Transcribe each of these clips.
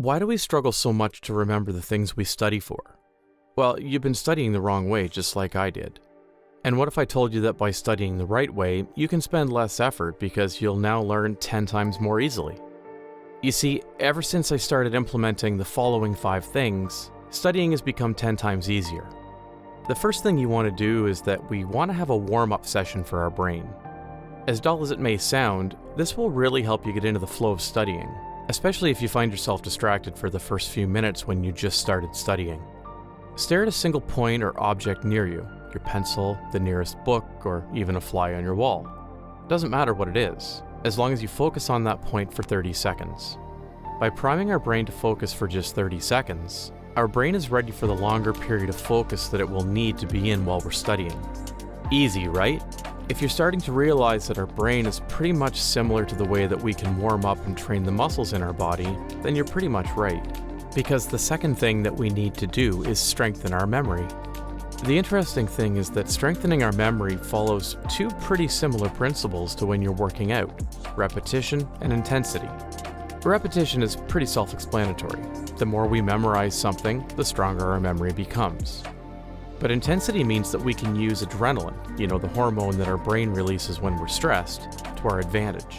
Why do we struggle so much to remember the things we study for? Well, you've been studying the wrong way just like I did. And what if I told you that by studying the right way, you can spend less effort because you'll now learn 10 times more easily? You see, ever since I started implementing the following 5 things, studying has become 10 times easier. The first thing you want to do is that we want to have a warm-up session for our brain. As dull as it may sound, this will really help you get into the flow of studying, especially if you find yourself distracted for the first few minutes when you just started studying. Stare at a single point or object near you, your pencil, the nearest book, or even a fly on your wall. Doesn't matter what it is, as long as you focus on that point for 30 seconds. By priming our brain to focus for just 30 seconds, our brain is ready for the longer period of focus that it will need to be in while we're studying. Easy, right? If you're starting to realize that our brain is pretty much similar to the way that we can warm up and train the muscles in our body, then you're pretty much right. Because the second thing that we need to do is strengthen our memory. The interesting thing is that strengthening our memory follows 2 pretty similar principles to when you're working out: repetition and intensity. Repetition is pretty self-explanatory. The more we memorize something, the stronger our memory becomes. But intensity means that we can use adrenaline, the hormone that our brain releases when we're stressed, to our advantage.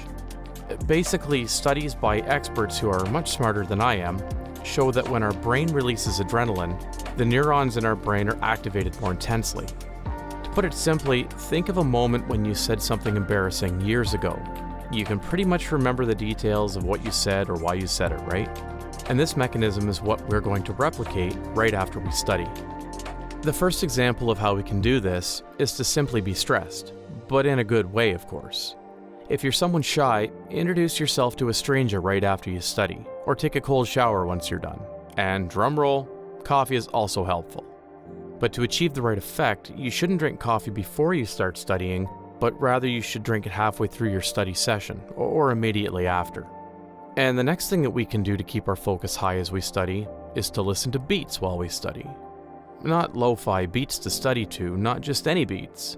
Basically, studies by experts who are much smarter than I am show that when our brain releases adrenaline, the neurons in our brain are activated more intensely. To put it simply, think of a moment when you said something embarrassing years ago. You can pretty much remember the details of what you said or why you said it, right? And this mechanism is what we're going to replicate right after we study. The first example of how we can do this is to simply be stressed, but in a good way, of course. If you're someone shy, introduce yourself to a stranger right after you study, or take a cold shower once you're done. And drumroll, coffee is also helpful. But to achieve the right effect, you shouldn't drink coffee before you start studying, but rather you should drink it halfway through your study session, or immediately after. And the next thing that we can do to keep our focus high as we study is to listen to beats while we study. Not lo-fi beats to study to, not just any beats.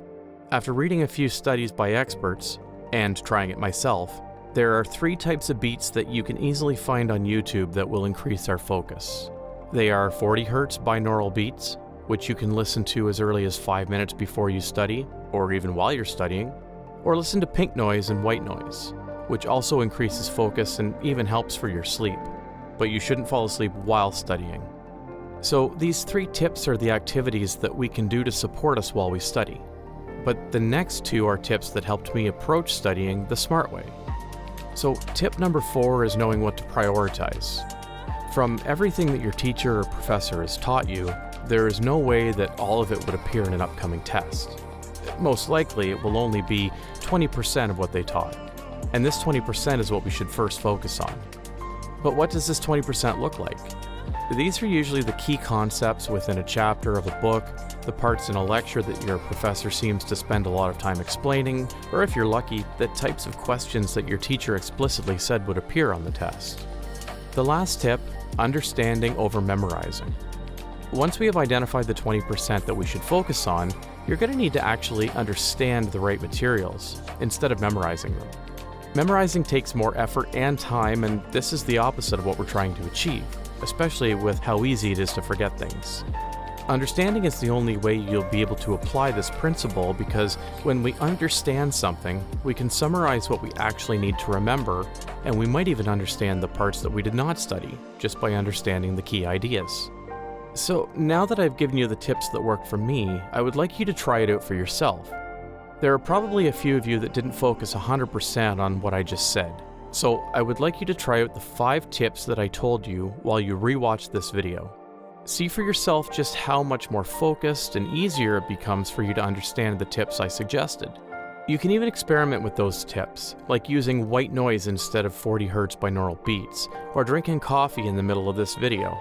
After reading a few studies by experts, and trying it myself, there are 3 types of beats that you can easily find on YouTube that will increase our focus. They are 40 Hz binaural beats, which you can listen to as early as 5 minutes before you study, or even while you're studying, or listen to pink noise and white noise, which also increases focus and even helps for your sleep. But you shouldn't fall asleep while studying. So these 3 tips are the activities that we can do to support us while we study. But the next 2 are tips that helped me approach studying the smart way. So tip number 4 is knowing what to prioritize. From everything that your teacher or professor has taught you, there is no way that all of it would appear in an upcoming test. Most likely, it will only be 20% of what they taught. And this 20% is what we should first focus on. But what does this 20% look like? These are usually the key concepts within a chapter of a book, the parts in a lecture that your professor seems to spend a lot of time explaining, or if you're lucky, the types of questions that your teacher explicitly said would appear on the test. The last tip, understanding over memorizing. Once we have identified the 20% that we should focus on, you're going to need to actually understand the right materials, instead of memorizing them. Memorizing takes more effort and time, and this is the opposite of what we're trying to achieve, especially with how easy it is to forget things. Understanding is the only way you'll be able to apply this principle, because when we understand something, we can summarize what we actually need to remember, and we might even understand the parts that we did not study, just by understanding the key ideas. So now that I've given you the tips that work for me, I would like you to try it out for yourself. There are probably a few of you that didn't focus 100% on what I just said. So I would like you to try out the 5 tips that I told you while you rewatch this video. See for yourself just how much more focused and easier it becomes for you to understand the tips I suggested. You can even experiment with those tips, like using white noise instead of 40 Hz binaural beats, or drinking coffee in the middle of this video.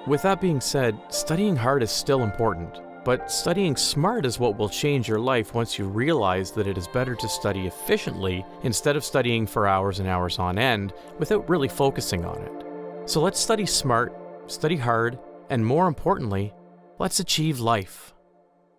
With that being said, studying hard is still important, but studying smart is what will change your life once you realize that it is better to study efficiently instead of studying for hours and hours on end without really focusing on it. So let's study smart, study hard, and more importantly, let's achieve life.